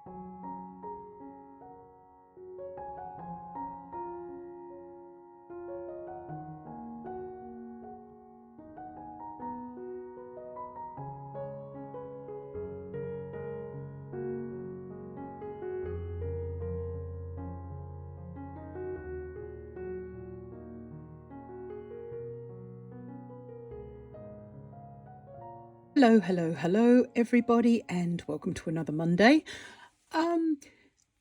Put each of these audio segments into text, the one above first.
Hello, everybody, and welcome to another Monday.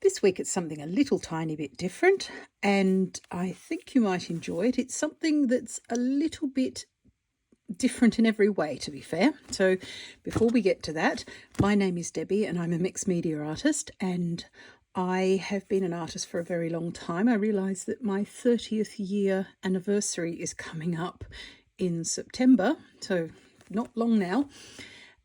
This week it's something a little tiny bit different, and I think you might enjoy it. It's something that's a little bit different in every way, to be fair. So before we get to that, my name is Debbie, and I'm a mixed media artist, and I have been an artist for a very long time. I realise that my 30th year anniversary is coming up in September, so not long now.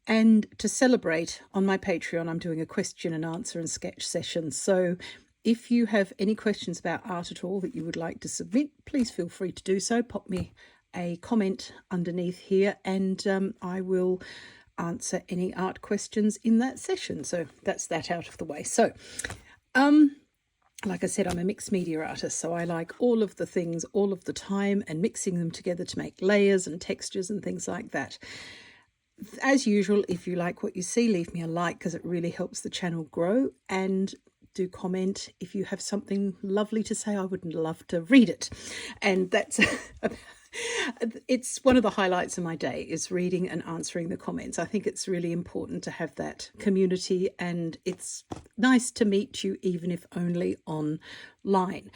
And to celebrate, on my Patreon, I'm doing a question and answer and sketch session. So if you have any questions about art at all that you would like to submit, please feel free to do so. Pop me a comment underneath here, and I will answer any art questions in that session. So that's that out of the way. So like I said, I'm a mixed media artist, so I like all of the things all of the time and mixing them together to make layers and textures and things like that. As usual, if you like what you see, leave me a like because it really helps the channel grow, and do comment if you have something lovely to say. I would love to read it. And that's it's one of the highlights of my day, is reading and answering the comments. I think it's really important to have that community, and it's nice to meet you, even if only online.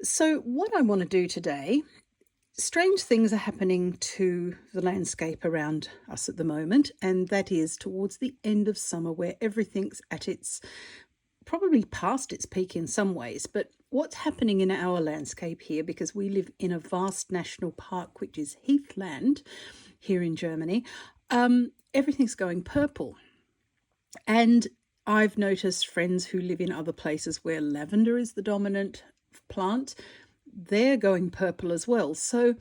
So what I want to do today, strange things are happening to the landscape around us at the moment, and that is towards the end of summer, where everything's at its, probably past its peak in some ways. But what's happening in our landscape here, because we live in a vast national park, which is heathland here in Germany, everything's going purple. And I've noticed friends who live in other places where lavender is the dominant plant, they're going purple as well. So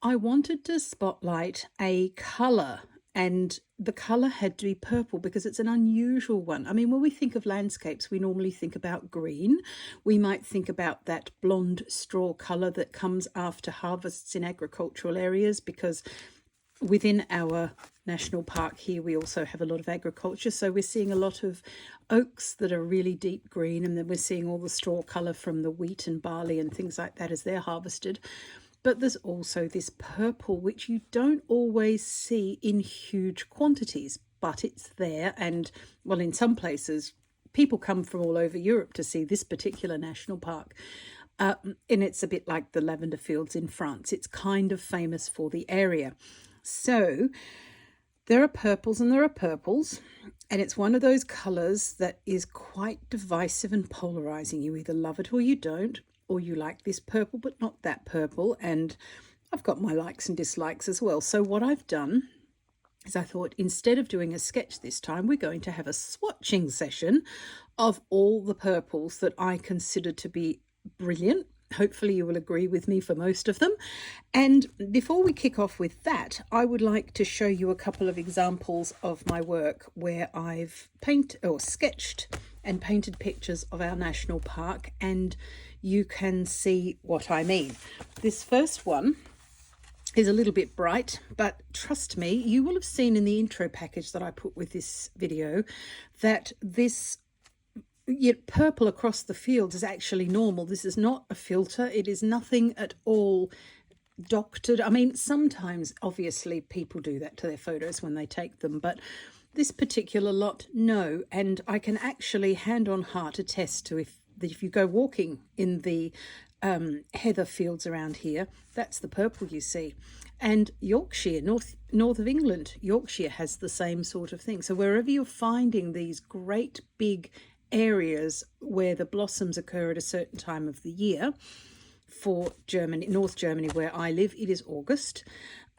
I wanted to spotlight a colour, and the colour had to be purple because it's an unusual one. I mean, when we think of landscapes, we normally think about green. We might think about that blonde straw colour that comes after harvests in agricultural areas, because within our national park here, we also have a lot of agriculture. So we're seeing a lot of oaks that are really deep green, and then we're seeing all the straw colour from the wheat and barley and things like that as they're harvested. But there's also this purple, which you don't always see in huge quantities, but it's there. And, well, in some places, people come from all over Europe to see this particular national park. And it's a bit like the lavender fields in France. It's kind of famous for the area. So there are purples and there are purples, and it's one of those colours that is quite divisive and polarising. You either love it or you don't, or you like this purple but not that purple. And I've got my likes and dislikes as well. So what I've done is, I thought, instead of doing a sketch this time, we're going to have a swatching session of all the purples that I consider to be brilliant. Hopefully you will agree with me for most of them. And before we kick off with that, I would like to show you a couple of examples of my work where I've sketched and painted pictures of our national park, and you can see what I mean. This first one is a little bit bright, but trust me, you will have seen in the intro package that I put with this video that this purple across the fields is actually normal. This is not a filter. It is nothing at all doctored. I mean, sometimes obviously people do that to their photos when they take them, but this particular lot, no. And I can actually hand on heart attest to if you go walking in the heather fields around here, that's the purple you see. And Yorkshire, north of England, Yorkshire has the same sort of thing. So wherever you're finding these great big areas where the blossoms occur at a certain time of the year, for Germany, North Germany, where I live, it is August.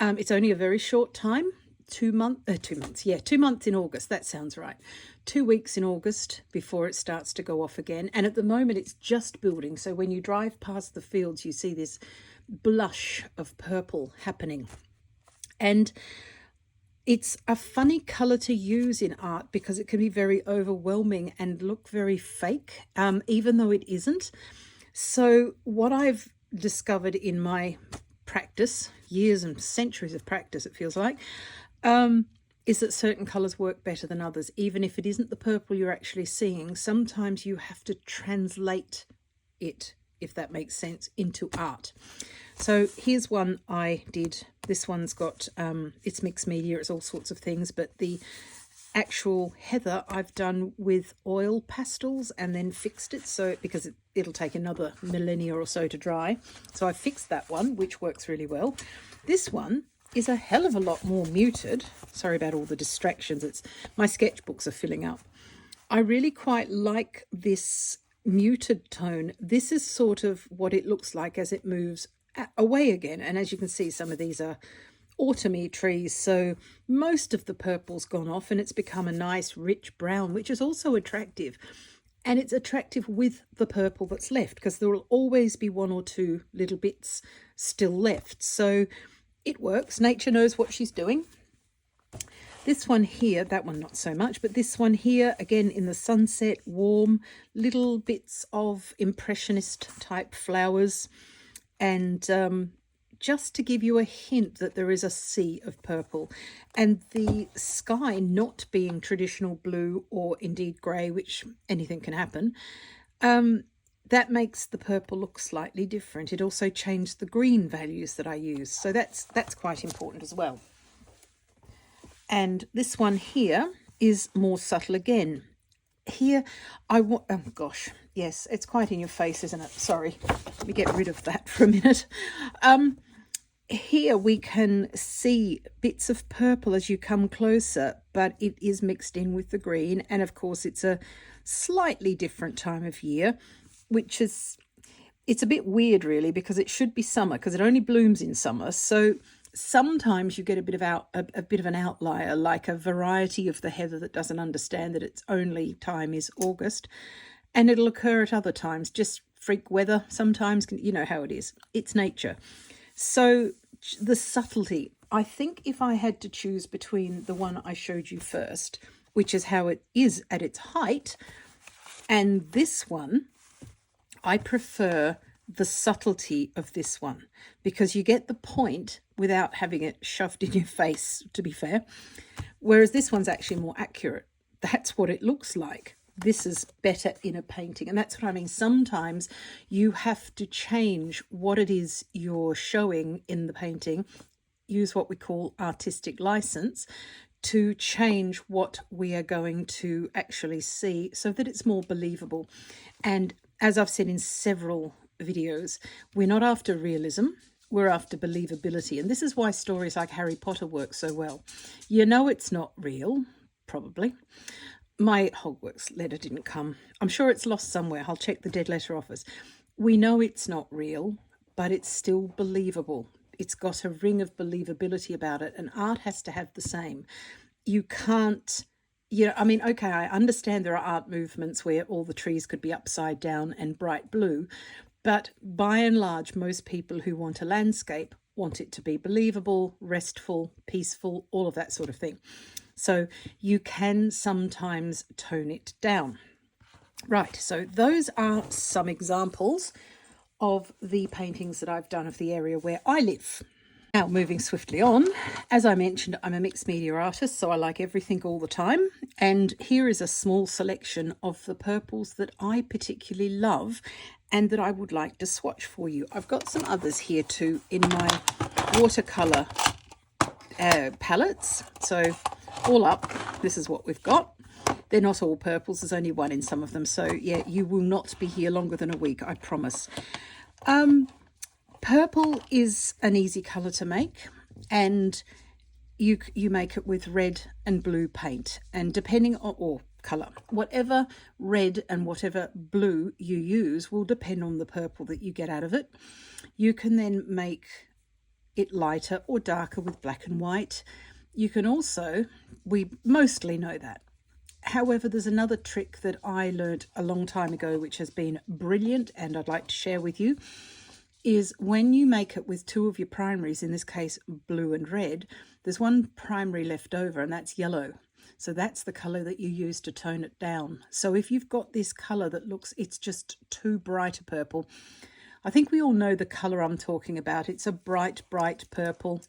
It's only a very short time, 2 months. Yeah, 2 months in August. That sounds right. 2 weeks in August before it starts to go off again. And at the moment, it's just building. So when you drive past the fields, you see this blush of purple happening. And It's a funny colour to use in art because it can be very overwhelming and look very fake, even though it isn't. So what I've discovered in my practice, years and centuries of practice it feels like, is that certain colours work better than others. Even if it isn't the purple you're actually seeing, sometimes you have to translate it, if that makes sense, into art. So here's one I did. This one's got, it's mixed media, it's all sorts of things, but the actual heather I've done with oil pastels and then fixed it, so because it'll take another millennia or so to dry. So I fixed that one, which works really well. This one is a hell of a lot more muted. Sorry about all the distractions. It's my sketchbooks are filling up. I really quite like this muted tone. This is sort of what it looks like as it moves away again. And as you can see, some of these are autumny trees, so most of the purple's gone off and it's become a nice rich brown, which is also attractive. And it's attractive with the purple that's left, because there will always be one or two little bits still left. So it works. Nature knows what she's doing. This one here, that one not so much, but this one here, again in the sunset, warm, little bits of impressionist type flowers. And just to give you a hint that there is a sea of purple, and the sky not being traditional blue or indeed grey, which anything can happen, that makes the purple look slightly different. It also changed the green values that I use, so that's quite important as well. And this one here is more subtle again. Here I want, oh gosh, yes, it's quite in your face, isn't it? Sorry, let me get rid of that for a minute. Here we can see bits of purple as you come closer, but it is mixed in with the green. And of course it's a slightly different time of year, which is, it's a bit weird really, because it should be summer, because it only blooms in summer. So sometimes you get a bit of an outlier, like a variety of the heather that doesn't understand that its only time is August, and it'll occur at other times. Just freak weather sometimes, you know how it is. It's nature. So the subtlety, I think if I had to choose between the one I showed you first, which is how it is at its height, and this one, I prefer the subtlety of this one, because you get the point without having it shoved in your face, to be fair, whereas this one's actually more accurate. That's what it looks like. This is better in a painting, and that's what I mean. Sometimes you have to change what it is you're showing in the painting, use what we call artistic license, to change what we are going to actually see so that it's more believable. And as I've said in several videos, we're not after realism, we're after believability. And this is why stories like Harry Potter work so well. You know it's not real, probably. My Hogwarts letter didn't come. I'm sure it's lost somewhere. I'll check the dead letter office. We know it's not real, but it's still believable. It's got a ring of believability about it, and art has to have the same. You can't, you know, I mean, okay, I understand there are art movements where all the trees could be upside down and bright blue, but by and large, most people who want a landscape want it to be believable, restful, peaceful, all of that sort of thing. So you can sometimes tone it down. Right, so those are some examples of the paintings that I've done of the area where I live. Now, moving swiftly on, as I mentioned, I'm a mixed media artist, so I like everything all the time. And here is a small selection of the purples that I particularly love and that I would like to swatch for you. I've got some others here too in my watercolor palettes. So all up, this is what we've got. They're not all purples, there's only one in some of them. So yeah, you will not be here longer than a week, I promise. Purple is an easy colour to make, and you make it with red and blue paint, and depending on, or colour, whatever red and whatever blue you use will depend on the purple that you get out of it. You can then make it lighter or darker with black and white. You can also, we mostly know that. However, there's another trick that I learned a long time ago which has been brilliant and I'd like to share with you. is when you make it with two of your primaries, in this case blue and red, there's one primary left over and that's yellow. So that's the colour that you use to tone it down. So if you've got this colour that looks, it's just too bright a purple. I think we all know the colour I'm talking about. It's a bright, bright purple.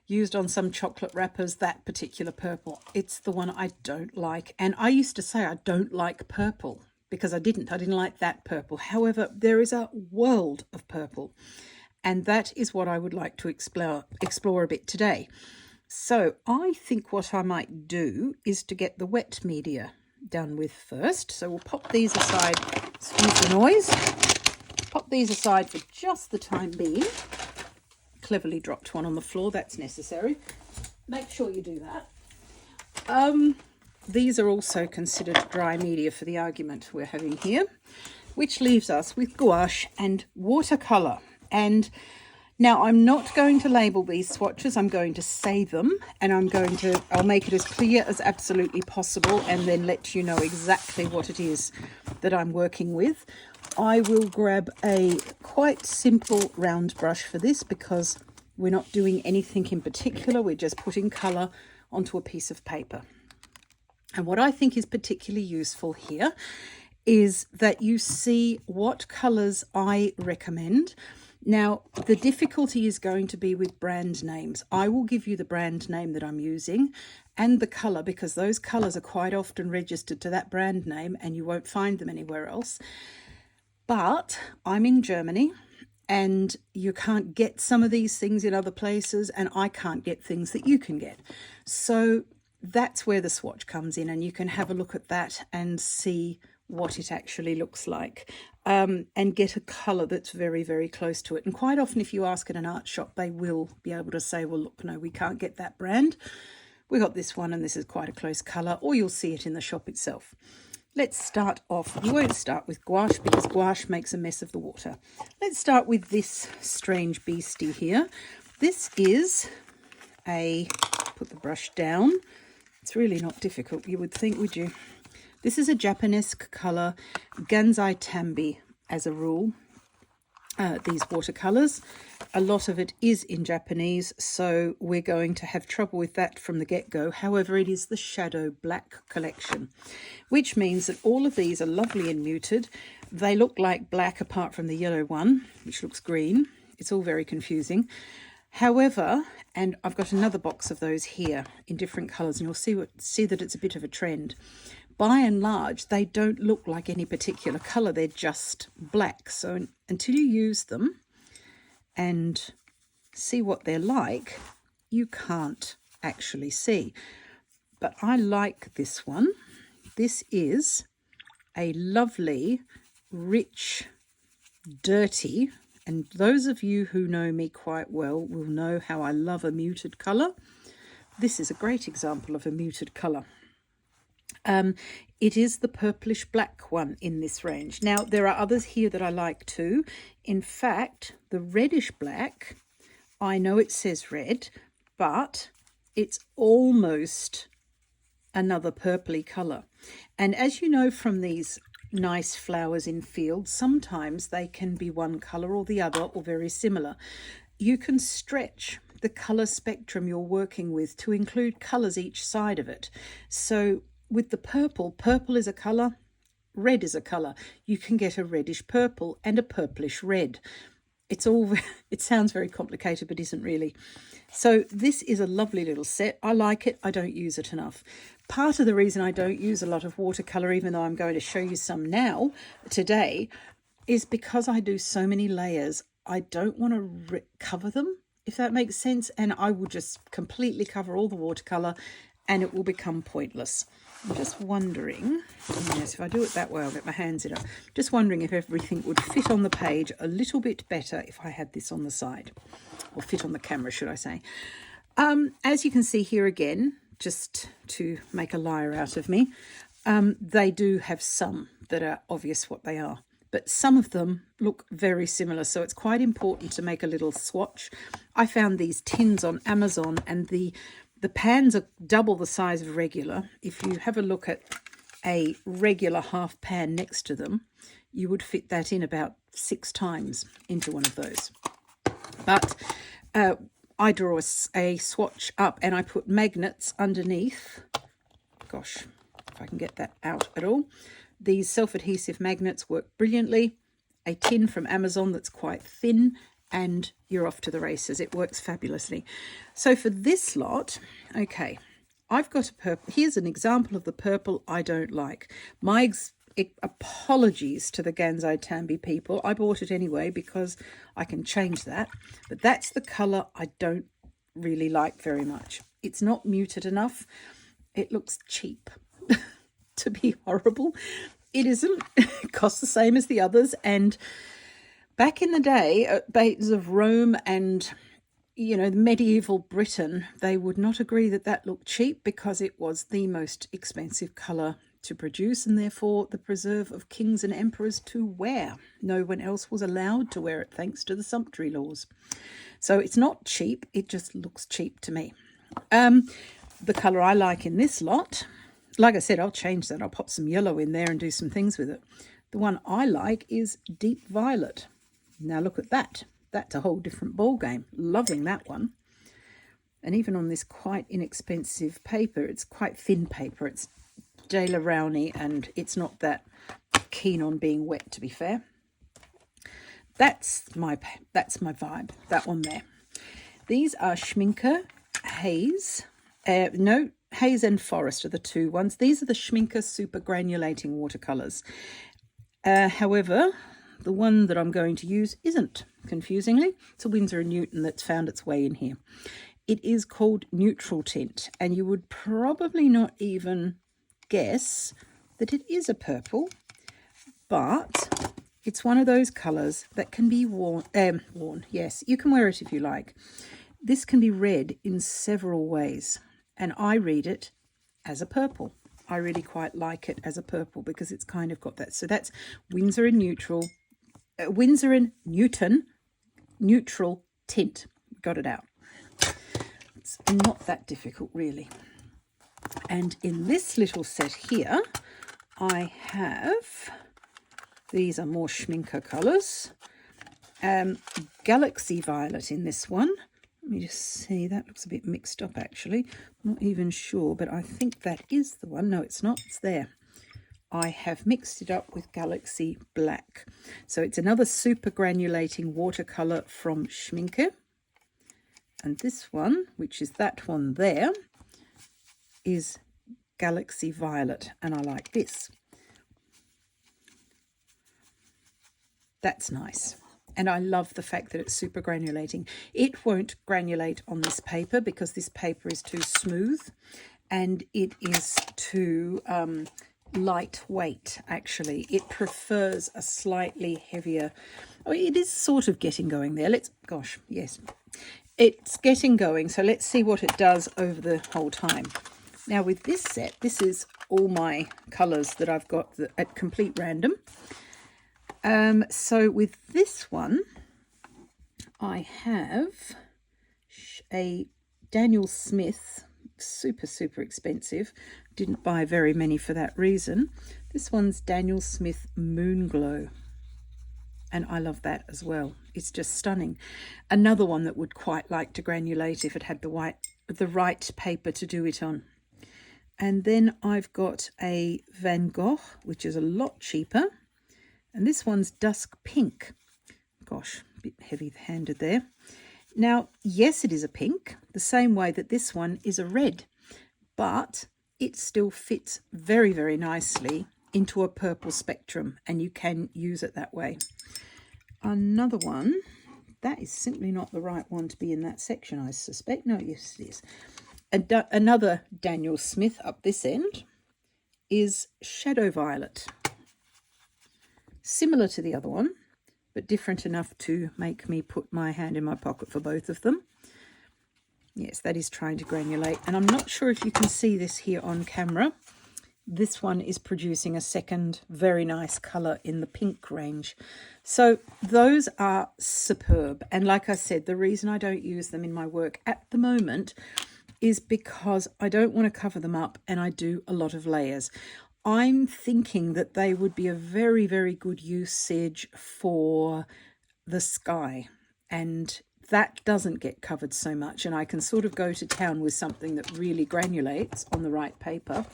Used on some chocolate wrappers, that particular purple. It's the one I don't like. And I used to say I don't like purple because I didn't like that purple. However, there is a world of purple. And that is what I would like to explore a bit today. So I think what I might do is to get the wet media done with first. So we'll pop these aside, excuse the noise, pop these aside for just the time being. Cleverly dropped one on the floor, that's necessary. Make sure you do that. These are also considered dry media for the argument we're having here, which leaves us with gouache and watercolor. And now I'm not going to label these swatches, I'm going to say them, and I'll make it as clear as absolutely possible and then let you know exactly what it is that I'm working with. I will grab a quite simple round brush for this because we're not doing anything in particular, we're just putting colour onto a piece of paper. And what I think is particularly useful here is that you see what colours I recommend. Now, the difficulty is going to be with brand names. I will give you the brand name that I'm using and the colour because those colours are quite often registered to that brand name and you won't find them anywhere else. But I'm in Germany and you can't get some of these things in other places and I can't get things that you can get. So that's where the swatch comes in and you can have a look at that and see what it actually looks like and get a colour that's very, very close to it. And quite often if you ask at an art shop, they will be able to say, well, look, no, we can't get that brand. We got this one and this is quite a close colour, or you'll see it in the shop itself. Let's start off. You won't start with gouache because gouache makes a mess of the water. Let's start with this strange beastie here. This is put the brush down. It's really not difficult, you would think, would you? This is a Japanesque colour, Gansai Tambi as a rule. These watercolours, a lot of it is in Japanese, so we're going to have trouble with that from the get-go. However, it is the Shadow Black collection, which means that all of these are lovely and muted. They look like black apart from the yellow one, which looks green. It's all very confusing. However, and I've got another box of those here in different colours, and you'll see that it's a bit of a trend. By and large, they don't look like any particular colour, they're just black. So until you use them and see what they're like, you can't actually see. But I like this one. This is a lovely, rich, dirty, and those of you who know me quite well will know how I love a muted colour. This is a great example of a muted colour. It is the purplish black one in this range. Now, there are others here that I like too. In fact, the reddish black, I know it says red, but it's almost another purpley colour. And as you know from these nice flowers in fields, sometimes they can be one colour or the other or very similar. You can stretch the colour spectrum you're working with to include colours each side of it. So with the purple is a colour, red is a colour. You can get a reddish purple and a purplish red. It sounds very complicated, but isn't really. So this is a lovely little set. I like it. I don't use it enough. Part of the reason I don't use a lot of watercolour, even though I'm going to show you some now, today, is because I do so many layers. I don't want to cover them, if that makes sense. And I will just completely cover all the watercolour and it will become pointless. I'm just wondering, yes, if I do it that way, I'll get my hands in it. Just wondering if everything would fit on the page a little bit better if I had this on the side, or fit on the camera, should I say. As you can see here again, just to make a liar out of me, they do have some that are obvious what they are, but some of them look very similar, so it's quite important to make a little swatch. I found these tins on Amazon, and the pans are double the size of regular. If you have a look at a regular half pan next to them, you would fit that in about 6 times into one of those. But I draw a swatch up and I put magnets underneath. Gosh, if I can get that out at all. These self-adhesive magnets work brilliantly. A tin from Amazon that's quite thin, and you're off to the races. It works fabulously. So for this lot, okay, I've got a purple. Here's an example of the purple I don't like. My apologies to the Gansai Tambi people. I bought it anyway because I can change that. But that's the colour I don't really like very much. It's not muted enough. It looks cheap, to be horrible. It isn't. It costs the same as the others. And back in the day, at Bates of Rome and, you know, medieval Britain, they would not agree that that looked cheap because it was the most expensive colour to produce and therefore the preserve of kings and emperors to wear. No one else was allowed to wear it thanks to the sumptuary laws. So it's not cheap. It just looks cheap to me. The colour I like in this lot, like I said, I'll change that. I'll pop some yellow in there and do some things with it. The one I like is deep violet. Now look at that. That's a whole different ball game. Loving that one. And even on this quite inexpensive paper, it's quite thin paper. It's Daler Rowney and it's not that keen on being wet, to be fair. That's my vibe, that one there. These are Schminke Haze. No, Haze and Forest are the two ones. These are the Schminke Super Granulating watercolours. However, the one that I'm going to use isn't, confusingly. It's a Winsor & Newton that's found its way in here. It is called Neutral Tint, and you would probably not even guess that it is a purple, but it's one of those colours that can be worn, yes, you can wear it if you like. This can be read in several ways, and I read it as a purple. I really quite like it as a purple because it's kind of got that. So that's Winsor & Newton Neutral Tint. Got it out. It's not that difficult, really. And in this little set here, I have, these are more Schminke colours. Galaxy Violet in this one. Let me just see, that looks a bit mixed up actually. I'm not even sure, but I think that is the one. No, it's not, it's there. I have mixed it up with Galaxy Black. So it's another super granulating watercolour from Schminke. And this one, which is that one there, is Galaxy Violet. And I like this. That's nice. And I love the fact that it's super granulating. It won't granulate on this paper because this paper is too smooth and it is too lightweight, actually. It prefers a slightly heavier... Oh, it is sort of getting going there. Gosh, yes. It's getting going, so let's see what it does over the whole time. Now with this set, this is all my colours that I've got at complete random. So with this one, I have a Daniel Smith, super expensive. Didn't buy very many for that reason. This one's Daniel Smith Moon Glow. And I love that as well. It's just stunning. Another one that would quite like to granulate if it had the right paper to do it on. And then I've got a Van Gogh, which is a lot cheaper. And this one's Dusk Pink. Gosh, a bit heavy-handed there. Now, yes, it is a pink, the same way that this one is a red, but it still fits very nicely into a purple spectrum, and you can use it that way. Another one, that is simply not the right one to be in that section, I suspect. No, yes, it is. Another Daniel Smith up this end is Shadow Violet. Similar to the other one, but different enough to make me put my hand in my pocket for both of them. Yes, that is trying to granulate. And I'm not sure if you can see this here on camera. This one is producing a second very nice colour in the pink range. So those are superb. And like I said, the reason I don't use them in my work at the moment is because I don't want to cover them up and I do a lot of layers. I'm thinking that they would be a very, very good usage for the sky, and that doesn't get covered so much, and I can sort of go to town with something that really granulates on the right paper.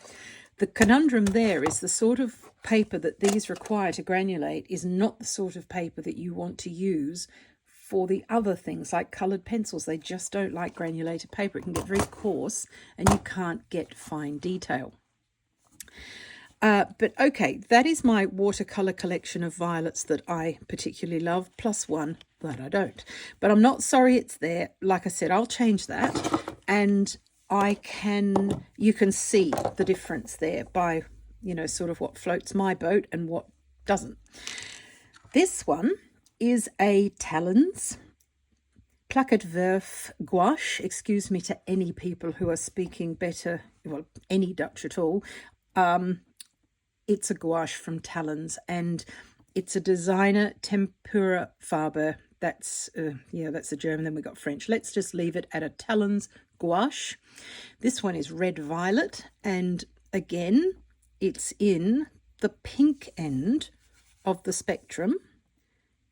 The conundrum there is the sort of paper that these require to granulate is not the sort of paper that you want to use for the other things like coloured pencils. They just don't like granulated paper. It can get very coarse and you can't get fine detail. But okay, that is my watercolour collection of violets that I particularly love, plus one that I don't. But I'm not sorry it's there. Like I said, I'll change that, and you can see the difference there by, you know, sort of what floats my boat and what doesn't. This one is a Talens Plaquet Verf gouache. Excuse me to any people who are speaking better, well, any Dutch at all. It's a gouache from Talens, and it's a designer tempera farbe. That's that's the German. Then we got French. Let's just leave it at a Talens gouache. This one is red violet, and again, it's in the pink end of the spectrum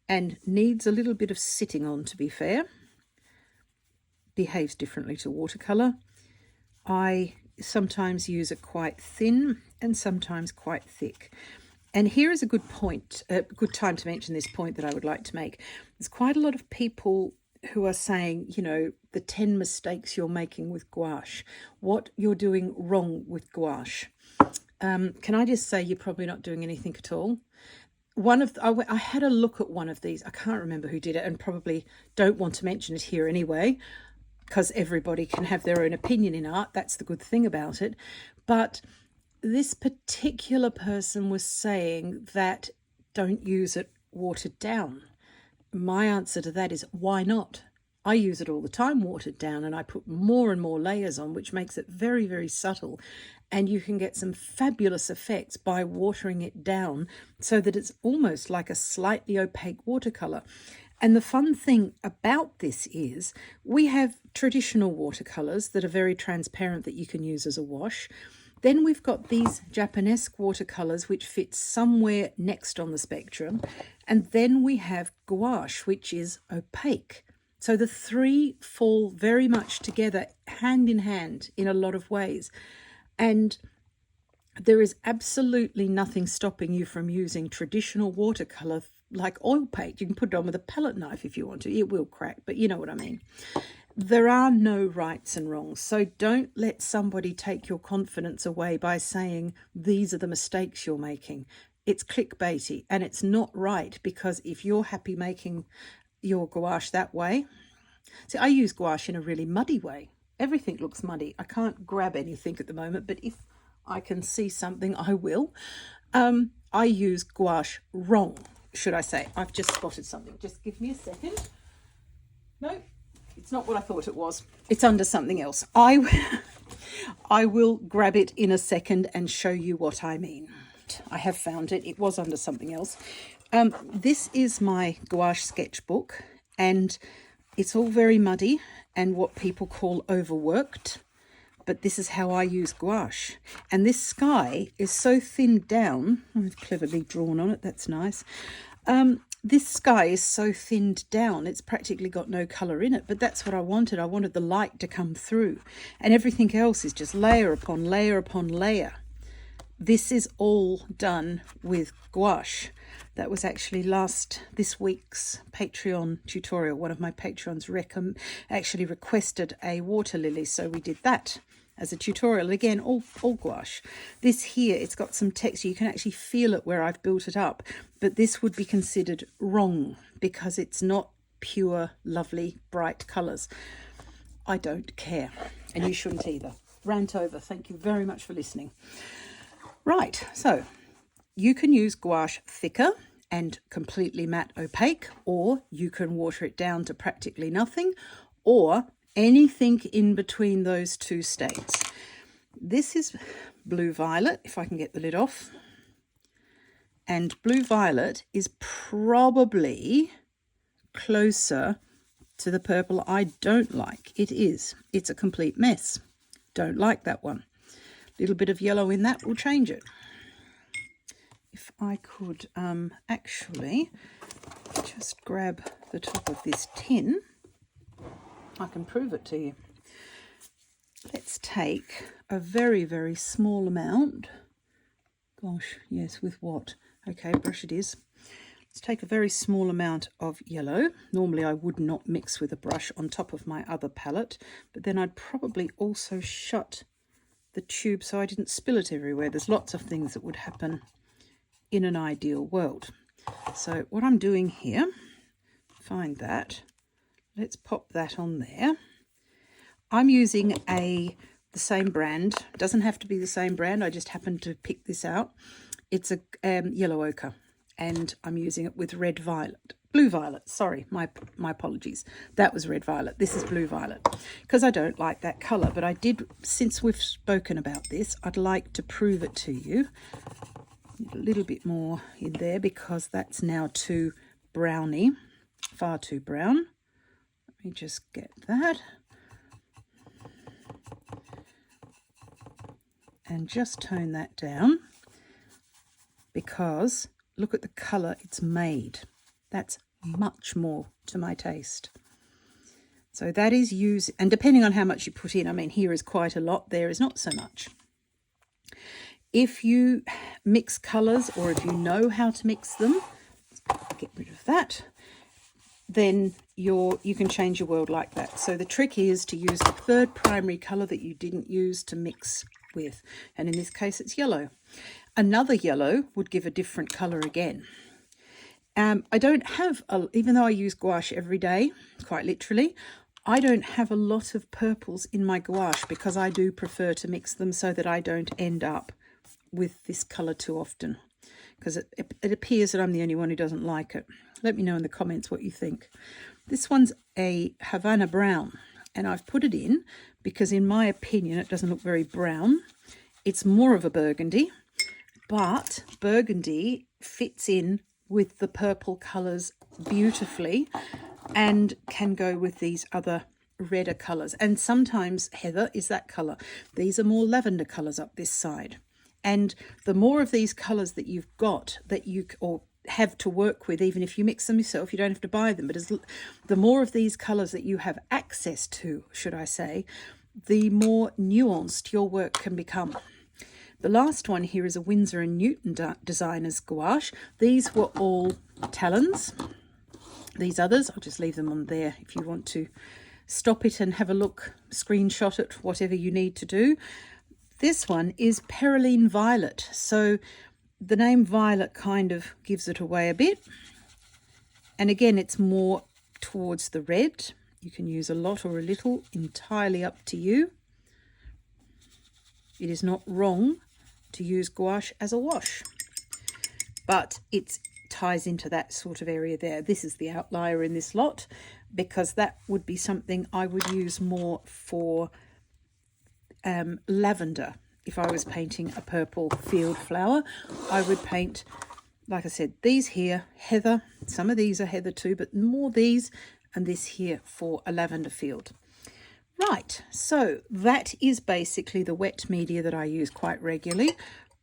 and needs a little bit of sitting on, to be fair. Behaves differently to watercolor. I sometimes use it quite thin and sometimes quite thick. And here is a good point, a good time to mention this point that I would like to make. There's quite a lot of people who are saying, you know, the 10 mistakes you're making with gouache, what you're doing wrong with gouache. Can I just say you're probably not doing anything at all? I had a look at one of these. I can't remember who did it, and probably don't want to mention it here anyway, because everybody can have their own opinion in art. That's the good thing about it. But this particular person was saying that don't use it watered down. My answer to that is, why not? I use it all the time watered down, and I put more and more layers on, which makes it very, very subtle. And you can get some fabulous effects by watering it down so that it's almost like a slightly opaque watercolor. And the fun thing about this is we have traditional watercolors that are very transparent that you can use as a wash. Then we've got these Japanesque watercolors which fit somewhere next on the spectrum. And then we have gouache, which is opaque. So the three fall very much together, hand in hand in a lot of ways. And there is absolutely nothing stopping you from using traditional watercolor like oil paint. You can put it on with a palette knife if you want to. It will crack, but you know what I mean. There are no rights and wrongs. So don't let somebody take your confidence away by saying these are the mistakes you're making. It's clickbaity and it's not right, because if you're happy making your gouache that way. See, I use gouache in a really muddy way. Everything looks muddy. I can't grab anything at the moment, but if I can see something, I will. I use gouache wrong, should I say. I've just spotted something. Just give me a second. No, it's not what I thought it was. It's under something else. I will grab it in a second and show you what I mean. I have found it. It was under something else. This is my gouache sketchbook, and it's all very muddy and what people call overworked. But this is how I use gouache. And this sky is so thinned down. I've cleverly drawn on it. That's nice. This sky is so thinned down, it's practically got no colour in it. But that's what I wanted. I wanted the light to come through. And everything else is just layer upon layer upon layer. This is all done with gouache. That was actually this week's Patreon tutorial. One of my patrons actually requested a water lily, so we did that as a tutorial. Again, all gouache. This here, it's got some texture. You can actually feel it where I've built it up, but this would be considered wrong because it's not pure, lovely, bright colours. I don't care, and you shouldn't either. Rant over. Thank you very much for listening. Right, so you can use gouache thicker and completely matte opaque, or you can water it down to practically nothing, or anything in between those two states. This is blue violet, if I can get the lid off. And blue violet is probably closer to the purple I don't like. It is. It's a complete mess. Don't like that one. Little bit of yellow in that will change it. I could actually just grab the top of this tin. I can prove it to you. Let's take a very, very small amount. Gosh, yes, with what? Okay, brush it is. Let's take a very small amount of yellow. Normally I would not mix with a brush on top of my other palette, but then I'd probably also shut the tube so I didn't spill it everywhere. There's lots of things that would happen in an ideal world. So what I'm doing here, find that. Let's pop that on there. I'm using the same brand. It doesn't have to be the same brand. I just happened to pick this out. It's a yellow ochre, and I'm using it with red violet. Blue violet, sorry, my apologies. That was red violet. This is blue violet, because I don't like that colour. But I did, since we've spoken about this, I'd like to prove it to you. A little bit more in there, because that's now too browny, far too brown. Let me just get that. And just tone that down, because look at the colour it's made. That's much more to my taste. So that is used, and depending on how much you put in, I mean, here is quite a lot, there is not so much. If you mix colours, or if you know how to mix them, get rid of that, then you can change your world like that. So the trick is to use the third primary colour that you didn't use to mix with, and in this case it's yellow. Another yellow would give a different colour again. I don't have, even though I use gouache every day, quite literally, I don't have a lot of purples in my gouache, because I do prefer to mix them so that I don't end up with this colour too often, because it appears that I'm the only one who doesn't like it. Let me know in the comments what you think. This one's a Havana brown, and I've put it in because in my opinion it doesn't look very brown. It's more of a burgundy, but burgundy fits in with the purple colours beautifully and can go with these other redder colours. And sometimes heather is that colour. These are more lavender colours up this side. And the more of these colours that you've got that you or have to work with, even if you mix them yourself, you don't have to buy them, but the more of these colours that you have access to, should I say, the more nuanced your work can become. The last one here is a Winsor & Newton Designers gouache. These were all talons. These others, I'll just leave them on there if you want to stop it and have a look, screenshot it, whatever you need to do. This one is Perylene Violet. So the name Violet kind of gives it away a bit. And again, it's more towards the red. You can use a lot or a little, entirely up to you. It is not wrong to use gouache as a wash, but it ties into that sort of area there. This is the outlier in this lot, because that would be something I would use more for lavender. If I was painting a purple field flower, I would paint, like I said, these here, heather. Some of these are heather too, but more these, and this here for a lavender field. Right, so that is basically the wet media that I use quite regularly.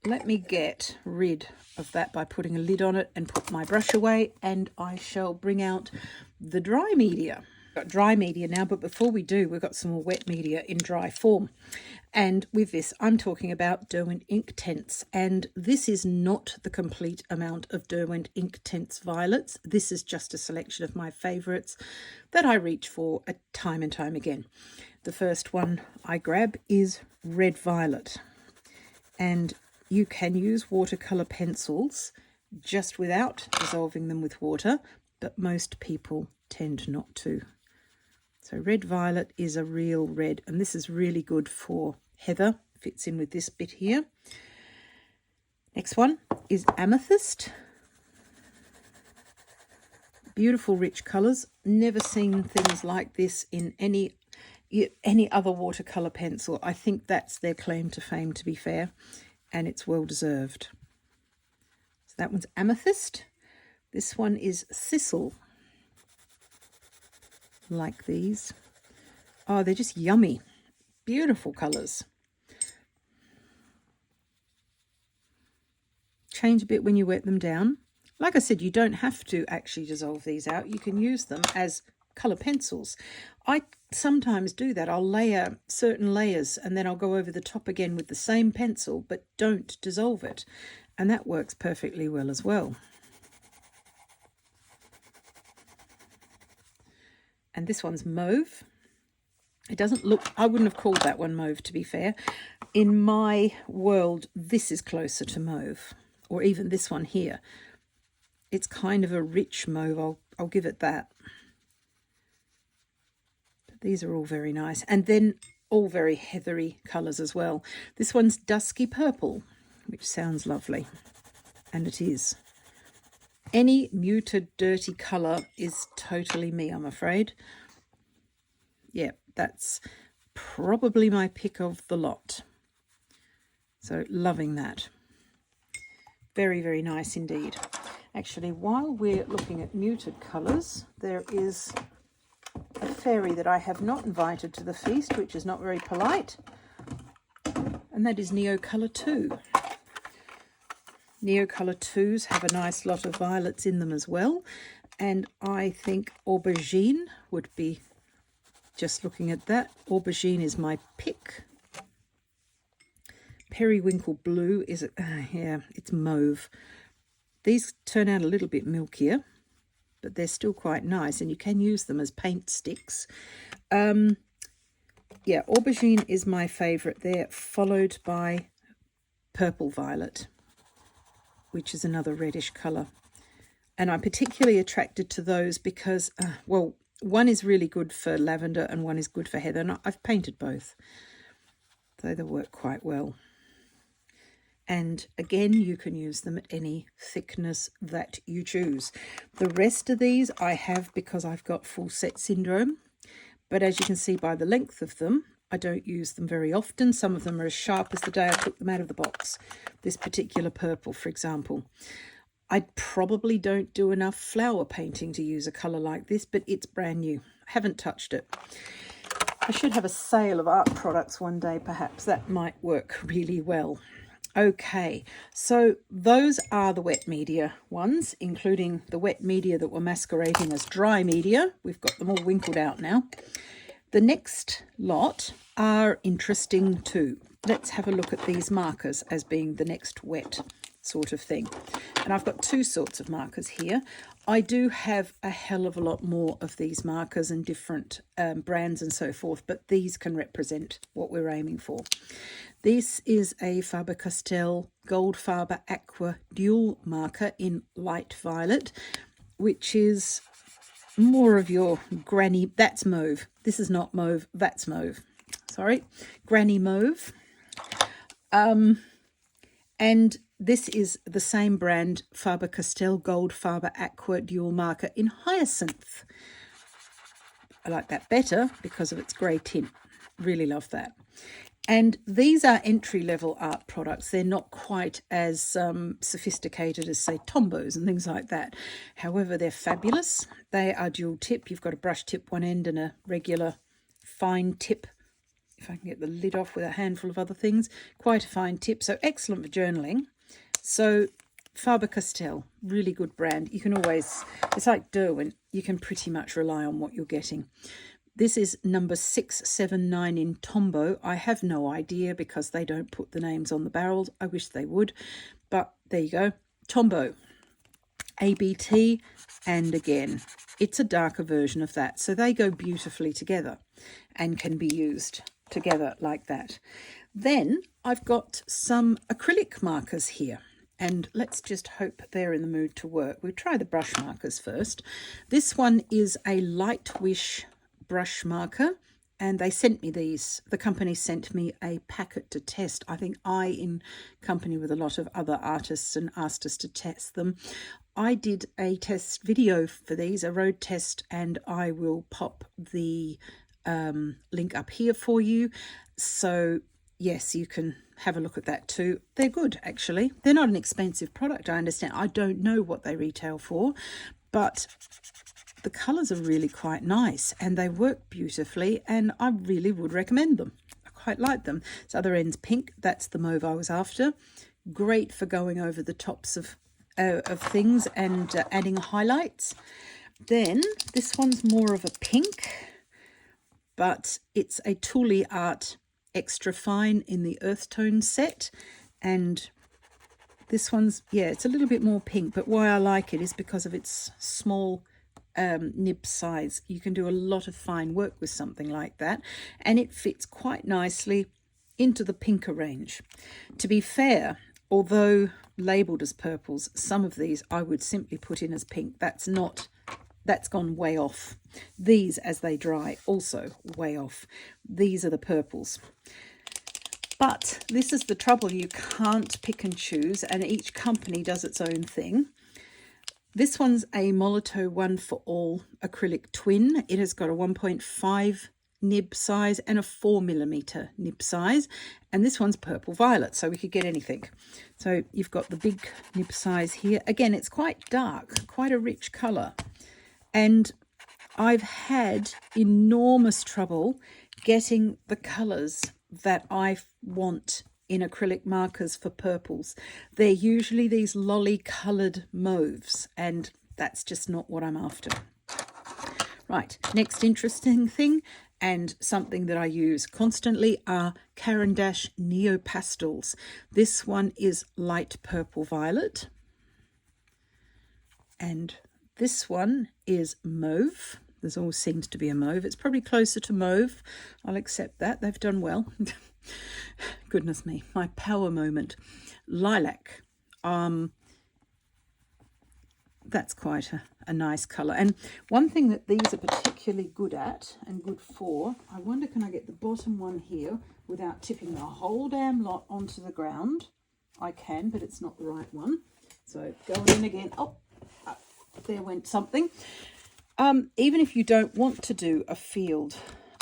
Let me get rid of that by putting a lid on it and put my brush away, and I shall bring out the dry media. Got dry media now, but before we do, we've got some more wet media in dry form. And with this, I'm talking about Derwent Inktense, and this is not the complete amount of Derwent Inktense violets. This is just a selection of my favourites that I reach for time and time again. The first one I grab is Red Violet, and you can use watercolour pencils just without dissolving them with water, but most people tend not to. So Red Violet is a real red, and this is really good for heather, fits in with this bit here. Next one is Amethyst. Beautiful rich colours. Never seen things like this in any other watercolour pencil. I think that's their claim to fame, to be fair, and it's well deserved. So that one's Amethyst. This one is Thistle. Like these. Oh, they're just yummy. Beautiful colours. change a bit when you wet them down. Like I said, you don't have to actually dissolve these out. You can use them as colour pencils. I sometimes do that. I'll layer certain layers and then I'll go over the top again with the same pencil, but don't dissolve it. And that works perfectly well as well. And this one's mauve. It doesn't look, I wouldn't have called that one mauve, to be fair. In my world, this is closer to mauve, or even this one here. It's kind of a rich mauve, I'll give it that. But these are all very nice. And then all very heathery colours as well. This one's dusky purple, which sounds lovely. And it is. Any muted, dirty colour is totally me, I'm afraid. Yeah, that's probably my pick of the lot. So loving that. Very, very nice indeed. Actually, while we're looking at muted colours, there is a fairy that I have not invited to the feast, which is not very polite, and that is Neocolor 2. Neocolor 2s have a nice lot of violets in them as well, and I think aubergine would be, just looking at that, aubergine is my pick. Periwinkle blue is, yeah, it's mauve. These turn out a little bit milkier, but they're still quite nice, and you can use them as paint sticks. Yeah, aubergine is my favourite there, followed by purple violet, which is another reddish colour. And I'm particularly attracted to those because, well, one is really good for lavender and one is good for heather, and I've painted both, so they work quite well. And again, you can use them at any thickness that you choose. The rest of these I have because I've got full set syndrome. But as you can see by the length of them, I don't use them very often. Some of them are as sharp as the day I took them out of the box. This particular purple, for example. I probably don't do enough flower painting to use a colour like this, but it's brand new. I haven't touched it. I should have a sale of art products one day, perhaps. That might work really well. Okay, so those are the wet media ones, including the wet media that were masquerading as dry media. We've got them all winkled out now. The next lot are interesting too. Let's have a look at these markers as being the next wet sort of thing. And I've got two sorts of markers here. I do have a hell of a lot more of these markers and different brands and so forth, but these can represent what we're aiming for. This is a Faber-Castell Goldfarber Aqua Dual marker in light violet, which is more of your granny, that's mauve. This is not mauve, that's mauve. Sorry, granny mauve. And this is the same brand, Faber-Castell Goldfarber Aqua Dual marker in hyacinth. I like that better because of its grey tint. Really love that. And these are entry-level art products. They're not quite as sophisticated as, say, Tombows and things like that. However, they're fabulous. They are dual tip. You've got a brush tip one end and a regular fine tip. If I can get the lid off with a handful of other things. Quite a fine tip. So excellent for journaling. So Faber-Castell, really good brand. You can always, it's like Derwent. You can pretty much rely on what you're getting. This is number 679 in Tombow. I have no idea because they don't put the names on the barrels. I wish they would, but there you go. Tombow, ABT, and again, it's a darker version of that. So they go beautifully together and can be used together like that. Then I've got some acrylic markers here. And let's just hope they're in the mood to work. We'll try the brush markers first. This one is a Light Wish brush marker, and they sent me these. The company sent me a packet to test. I think I, in company with a lot of other artists, and asked us to test them. I did a test video for these, a road test, and I will pop the link up here for you. So yes, you can have a look at that too. They're good, actually. They're not an expensive product, I understand. I don't know what they retail for, but the colours are really quite nice and they work beautifully, and I really would recommend them. I quite like them. This other end's pink. That's the mauve I was after. Great for going over the tops of things and adding highlights. Then this one's more of a pink, but it's a Tuli Art Extra Fine in the Earth Tone set. And this one's, yeah, it's a little bit more pink, but why I like it is because of its small nib size. You can do a lot of fine work with something like that, and it fits quite nicely into the pinker range. To be fair, although labelled as purples, some of these I would simply put in as pink. That's gone way off. These, as they dry, also way off. These are the purples. But this is the trouble, you can't pick and choose, and each company does its own thing. This one's a Molotow 1 for All acrylic twin. It has got a 1.5 nib size and a 4mm nib size, and this one's purple violet, so we could get anything. So you've got the big nib size here. Again, it's quite dark, quite a rich colour, and I've had enormous trouble getting the colours that I want in acrylic markers for purples. They're usually these lolly coloured mauves, and that's just not what I'm after. Right, next interesting thing, and something that I use constantly, are Caran d'Ache Neo Pastels. This one is light purple violet, and this one is mauve. There's always seems to be a mauve. It's probably closer to mauve. I'll accept that. They've done well. Goodness me, my power moment. Lilac. That's quite a nice colour. And one thing that these are particularly good at and good for, I wonder, can I get the bottom one here without tipping the whole damn lot onto the ground? I can, but it's not the right one. So going in again. Oh, there went something. Even if you don't want to do a field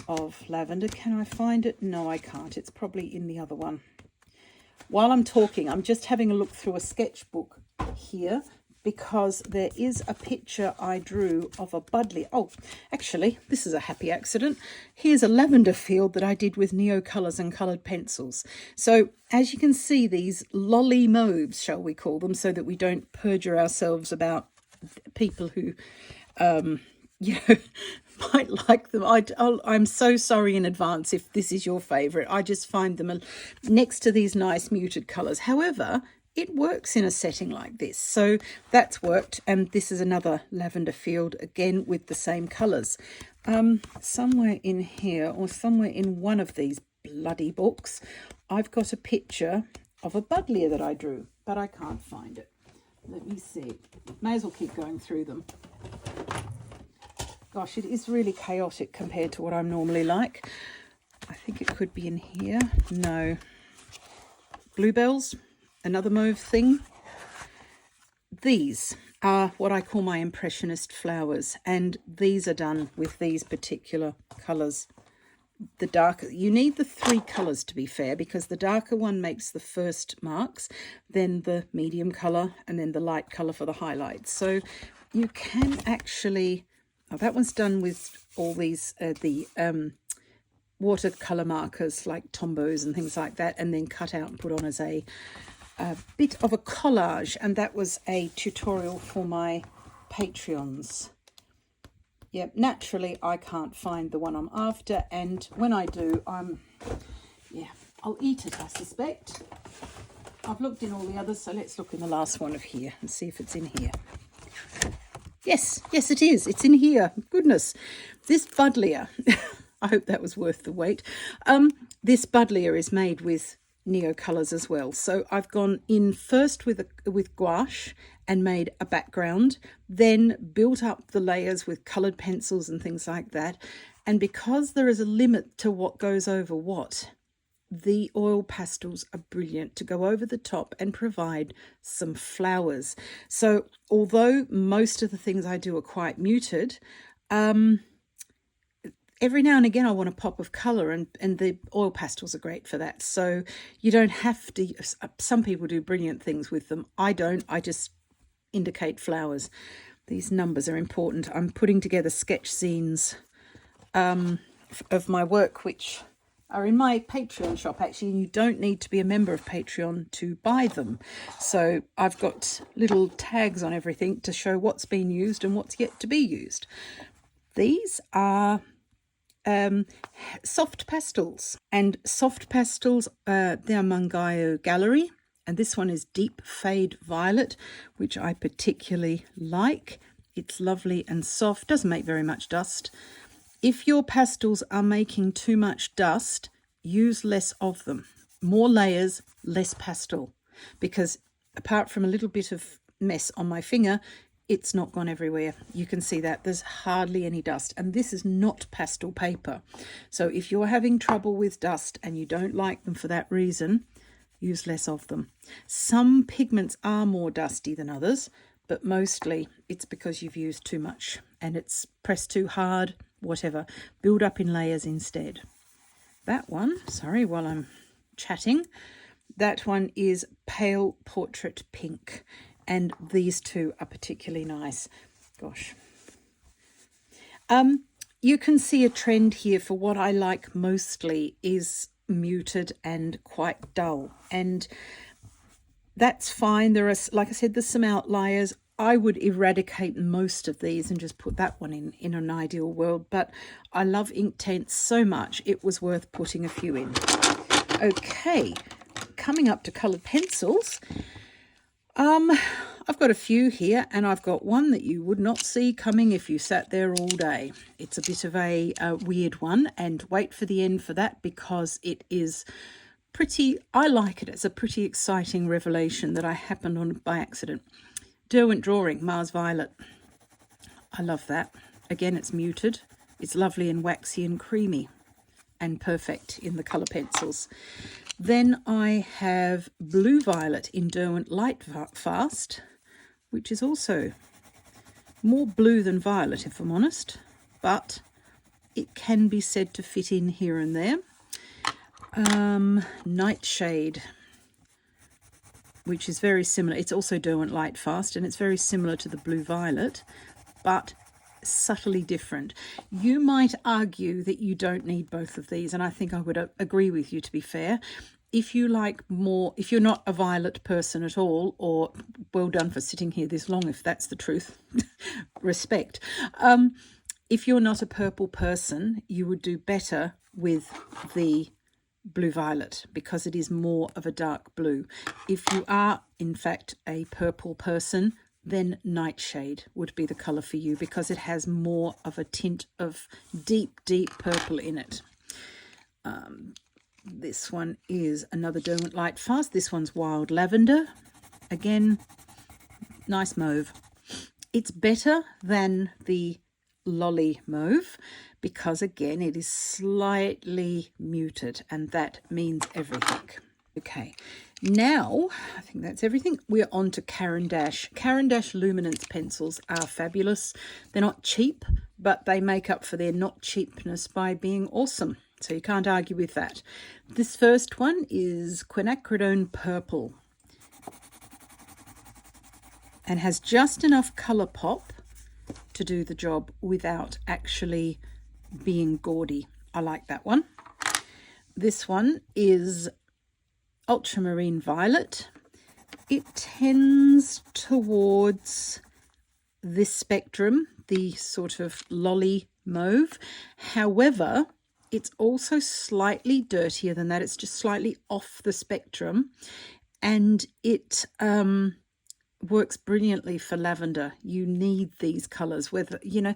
of lavender, can I find it? No, I can't. It's probably in the other one. While I'm talking, I'm just having a look through a sketchbook here, because there is a picture I drew of a buddleia. Oh, actually, this is a happy accident. Here's a lavender field that I did with Neo Colours and coloured pencils. So as you can see, these lolly mauves, shall we call them, so that we don't perjure ourselves about people who you know, might like them. I'm so sorry in advance if this is your favourite. I just find them next to these nice muted colours. However, it works in a setting like this, so that's worked. And this is another lavender field, again with the same colours. Somewhere in here, or somewhere in one of these bloody books, I've got a picture of a buddleia that I drew, but I can't find it. Let me see. May as well keep going through them. Gosh, it is really chaotic compared to what I'm normally like. I think it could be in here. No. Bluebells, another mauve thing. These are what I call my impressionist flowers, and these are done with these particular colours. The darker, you need the three colours to be fair, because the darker one makes the first marks, then the medium colour, and then the light colour for the highlights. So you can actually, oh, that one's done with all these watercolour markers like Tombows and things like that, and then cut out and put on as a bit of a collage, and that was a tutorial for my Patreons. Yeah, naturally I can't find the one I'm after, and when I do, I'll eat it, I suspect. I've looked in all the others, so let's look in the last one of here and see if it's in here. Yes, it is. It's in here. Goodness. This buddleia, I hope that was worth the wait. This buddleia is made with Neo Colours as well. So I've gone in first with gouache and made a background, then built up the layers with coloured pencils and things like that. And because there is a limit to what goes over what, the oil pastels are brilliant to go over the top and provide some flowers. So although most of the things I do are quite muted, every now and again I want a pop of colour, and the oil pastels are great for that. So you don't have to, some people do brilliant things with them. I don't, I just indicate flowers. These numbers are important. I'm putting together sketch zines of my work, which are in my Patreon shop, actually, and you don't need to be a member of Patreon to buy them. So I've got little tags on everything to show what's been used and what's yet to be used. These are soft pastels, and soft pastels, they're Mangayo Gallery, and this one is Deep Fade Violet, which I particularly like. It's lovely and soft, doesn't make very much dust. If your pastels are making too much dust, use less of them. More layers, less pastel, because apart from a little bit of mess on my finger, it's not gone everywhere. You can see that there's hardly any dust, and this is not pastel paper. So if you're having trouble with dust and you don't like them for that reason, use less of them. Some pigments are more dusty than others, but mostly it's because you've used too much and it's pressed too hard, whatever. Build up in layers instead. That one, sorry, while I'm chatting, that one is Pale Portrait Pink. And these two are particularly nice. Gosh. You can see a trend here for what I like mostly is muted and quite dull. And that's fine. There are, like I said, there's some outliers. I would eradicate most of these and just put that one in an ideal world. But I love Inktense so much, it was worth putting a few in. Okay, coming up to coloured pencils. I've got a few here, and I've got one that you would not see coming if you sat there all day. It's a bit of a weird one, and wait for the end for that because it is pretty, I like it. It's a pretty exciting revelation that I happened on by accident. Derwent Drawing, Mars Violet. I love that. Again, it's muted. It's lovely and waxy and creamy and perfect in the colour pencils. Then I have Blue Violet in Derwent Light Fast, which is also more blue than violet, if I'm honest, but it can be said to fit in here and there. Nightshade, which is very similar. It's also Derwent Light Fast, and it's very similar to the Blue Violet, but subtly different. You might argue that you don't need both of these, and I think I would agree with you, to be fair. If you like more, if you're not a violet person at all, or well done for sitting here this long, if that's the truth, respect. If you're not a purple person, you would do better with the Blue Violet because it is more of a dark blue. If you are, in fact, a purple person, then Nightshade would be the colour for you because it has more of a tint of deep, deep purple in it. This one is another Derwent Light Fast. This one's Wild Lavender. Again, nice mauve. It's better than the Lolly Mauve because, again, it is slightly muted, and that means everything. Okay, now I think that's everything. We're on to Caran d'Ache. Caran d'Ache Luminance pencils are fabulous. They're not cheap, but they make up for their not cheapness by being awesome. So you can't argue with that. This first one is Quinacridone Purple and has just enough colour pop to do the job without actually being gaudy. I like that one. This one is Ultramarine Violet. It tends towards this spectrum, the sort of lolly mauve. However, it's also slightly dirtier than that. It's just slightly off the spectrum, and it works brilliantly for lavender. You need these colours, whether, you know,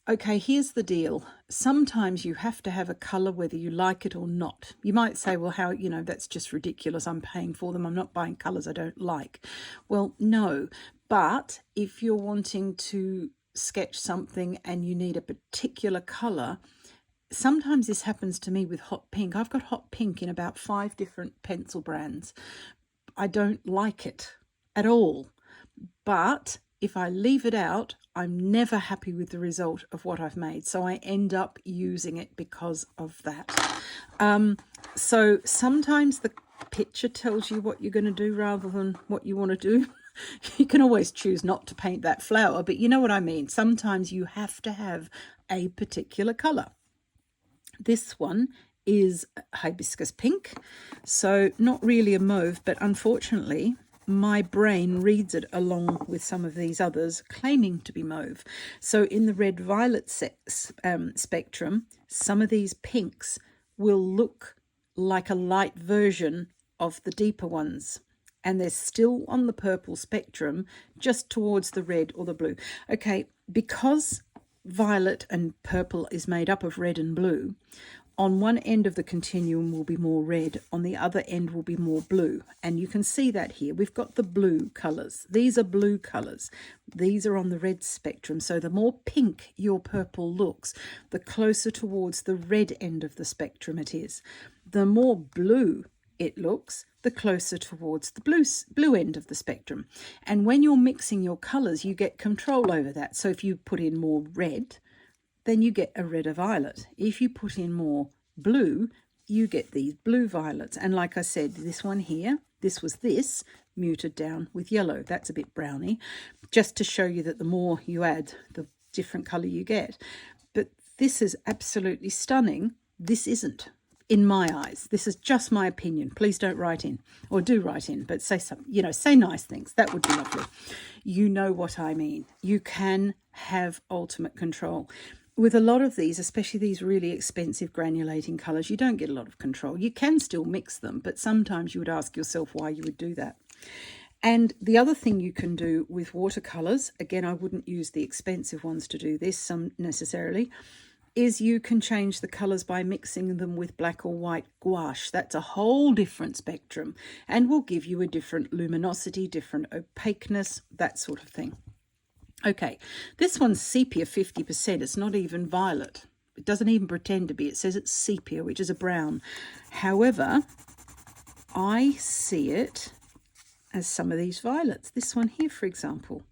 okay, here's the deal. Sometimes you have to have a colour whether you like it or not. You might say, well, how, you know, that's just ridiculous. I'm paying for them. I'm not buying colours I don't like. Well, no, but if you're wanting to sketch something and you need a particular colour, sometimes this happens to me with hot pink. I've got hot pink in about 5 different pencil brands. I don't like it at all. But if I leave it out, I'm never happy with the result of what I've made. So I end up using it because of that. So sometimes the picture tells you what you're going to do rather than what you want to do. You can always choose not to paint that flower, but you know what I mean. Sometimes you have to have a particular colour. This one is hibiscus pink, so not really a mauve, but unfortunately my brain reads it along with some of these others claiming to be mauve. So in the red violet spectrum, some of these pinks will look like a light version of the deeper ones, and they're still on the purple spectrum, just towards the red or the blue. Okay, because violet and purple is made up of red and blue, on one end of the continuum will be more red, on the other end will be more blue. And you can see that here. We've got the blue colours. These are blue colours. These are on the red spectrum. So the more pink your purple looks, the closer towards the red end of the spectrum it is. The more blue it looks, the closer towards the blue end of the spectrum. And when you're mixing your colours, you get control over that. So if you put in more red, then you get a redder violet. If you put in more blue, you get these blue violets. And like I said, this one here, this was this muted down with yellow. That's a bit browny, just to show you that the more you add, the different colour you get. But this is absolutely stunning. This isn't, in my eyes. This is just my opinion. Please don't write in, or do write in, but say some, say nice things. That would be lovely. You know what I mean. You can have ultimate control. With a lot of these, especially these really expensive granulating colours, you don't get a lot of control. You can still mix them, but sometimes you would ask yourself why you would do that. And the other thing you can do with watercolours, again, I wouldn't use the expensive ones to do this necessarily, is you can change the colours by mixing them with black or white gouache. That's a whole different spectrum and will give you a different luminosity, different opaqueness, that sort of thing. Okay, this one's sepia 50%. It's not even violet. It doesn't even pretend to be. It says it's sepia, which is a brown. However, I see it as some of these violets. This one here, for example.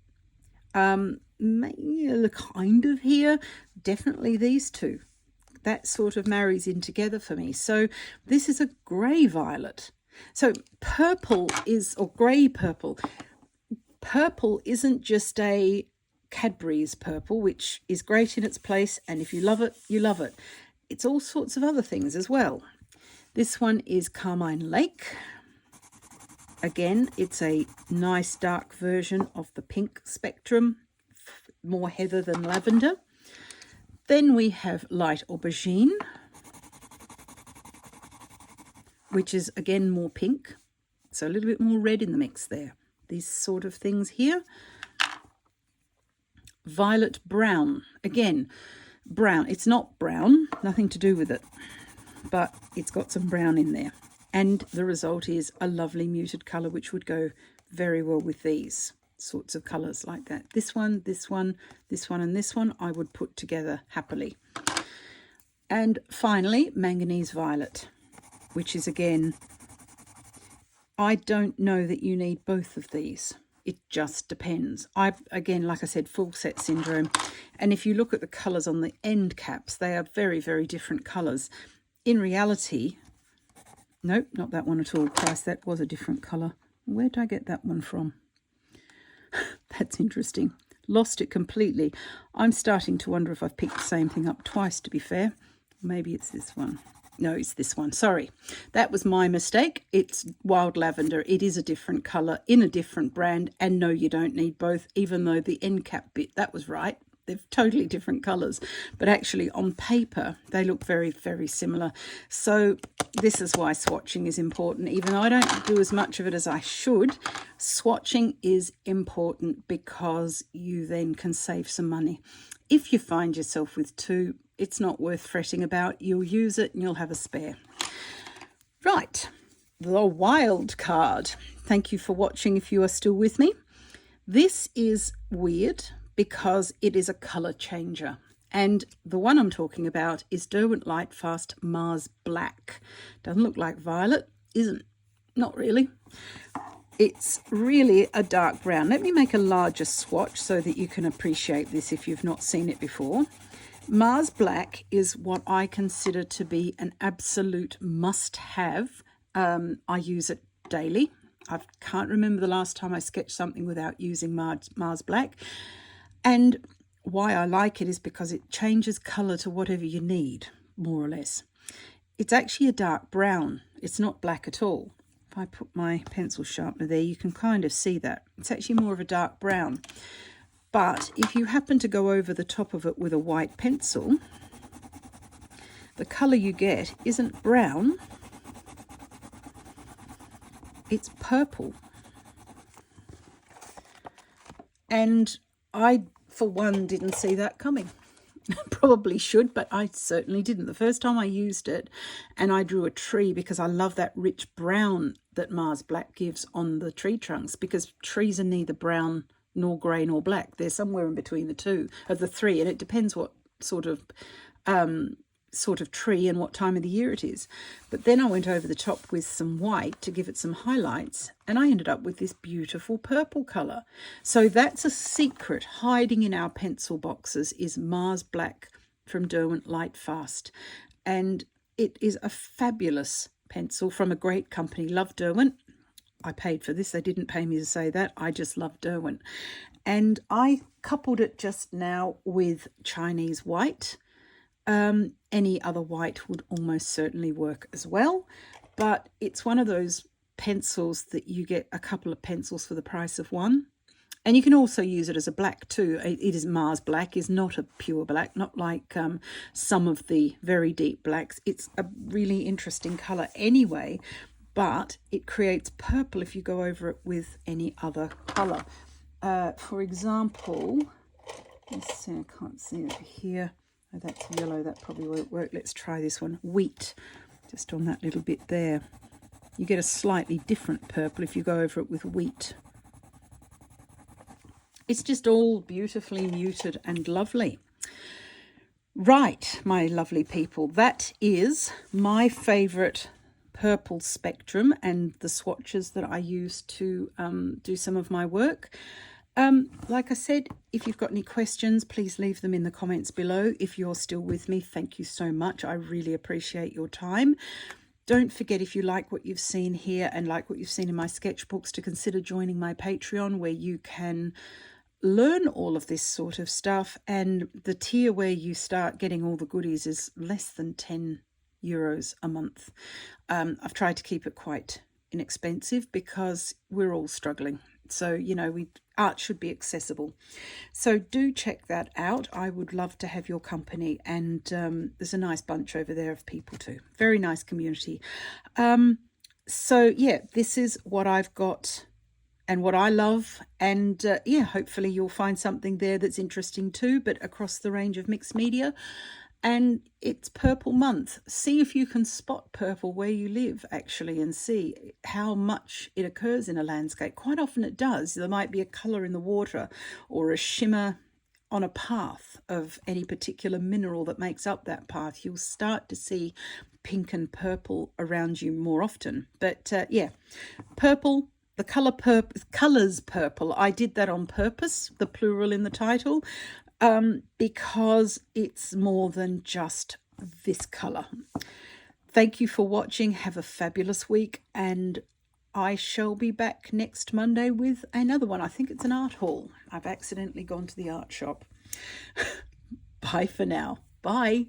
Maybe kind of here. Definitely these two. That sort of marries in together for me. So this is a grey violet. So purple is, or grey purple. Purple isn't just a Cadbury's purple, which is great in its place, and if you love it, you love it. It's all sorts of other things as well. This one is Carmine Lake. Again, it's a nice dark version of the pink spectrum, more heather than lavender. Then we have Light Aubergine, which is again more pink, so a little bit more red in the mix there. These sort of things here. Violet Brown, again, brown. It's not brown, nothing to do with it, but it's got some brown in there. And the result is a lovely muted colour, which would go very well with these sorts of colours like that. This one, this one, this one, and this one I would put together happily. And finally, Manganese Violet, which is again, I don't know that you need both of these. It just depends. Again, like I said, full set syndrome. And if you look at the colours on the end caps, they are very, very different colours. In reality, nope, not that one at all. Christ, that was a different colour. Where did I get that one from? That's interesting. Lost it completely. I'm starting to wonder if I've picked the same thing up twice, to be fair. Maybe it's this one. No, it's this one. Sorry. That was my mistake. It's Wild Lavender. It is a different colour in a different brand. And no, you don't need both, even though the end cap bit, that was right. They're totally different colours. But actually on paper, they look very, very similar. So this is why swatching is important. Even though I don't do as much of it as I should, swatching is important because you then can save some money. If you find yourself with two, it's not worth fretting about. You'll use it and you'll have a spare. Right, the wild card. Thank you for watching if you are still with me. This is weird because it is a colour changer. And the one I'm talking about is Derwent Lightfast Mars Black. Doesn't look like violet, isn't? Not really. It's really a dark brown. Let me make a larger swatch so that you can appreciate this if you've not seen it before. Mars Black is what I consider to be an absolute must-have. I use it daily. I can't remember the last time I sketched something without using Mars Black. And why I like it is because it changes colour to whatever you need, more or less. it's actually a dark brown. It's not black at all. If I put my pencil sharpener there, you can kind of see that. It's actually more of a dark brown. But if you happen to go over the top of it with a white pencil, the colour you get isn't brown, it's purple. And I, for one, didn't see that coming. Probably should, but I certainly didn't. The first time I used it, and I drew a tree because I love that rich brown that Mars Black gives on the tree trunks, because trees are neither brown nor grey nor black. They're somewhere in between the two of the three, and it depends what sort of tree and what time of the year it is. But then I went over the top with some white to give it some highlights, and I ended up with this beautiful purple colour. So that's a secret hiding in our pencil boxes, is Mars Black from Derwent Lightfast. And it is a fabulous pencil from a great company. Love Derwent. I paid for this. They didn't pay me to say that. I just love Derwent. And I coupled it just now with Chinese white. Any other white would almost certainly work as well, but it's one of those pencils that you get a couple of pencils for the price of one. And you can also use it as a black too. It is Mars Black, is not a pure black, not like some of the very deep blacks. It's a really interesting colour anyway, but it creates purple if you go over it with any other colour. For example, let's see, I can't see it here. Oh, that's yellow, that probably won't work. Let's try this one. Wheat, just on that little bit there. You get a slightly different purple if you go over it with wheat. It's just all beautifully muted and lovely. Right, my lovely people, that is my favourite purple spectrum and the swatches that I use to do some of my work. Like I said, if you've got any questions, please leave them in the comments below. If you're still with me, thank you so much. I really appreciate your time. Don't forget, if you like what you've seen here and like what you've seen in my sketchbooks, to consider joining my Patreon, where you can learn all of this sort of stuff. And the tier where you start getting all the goodies is less than €10 a month. I've tried to keep it quite inexpensive because we're all struggling. So, you know, art should be accessible. So do check that out. I would love to have your company. And there's a nice bunch over there of people too. Very nice community. So, yeah, this is what I've got and what I love. And, yeah, hopefully you'll find something there that's interesting too, but across the range of mixed media. And it's purple month. See if you can spot purple where you live, actually, and see how much it occurs in a landscape. Quite often it does. There might be a colour in the water or a shimmer on a path of any particular mineral that makes up that path. You'll start to see pink and purple around you more often. But yeah, purple, the colours purple. I did that on purpose, the plural in the title. Because it's more than just this colour. Thank you for watching. Have a fabulous week, and I shall be back next Monday with another one. I think it's an art haul. I've accidentally gone to the art shop. Bye for now. Bye.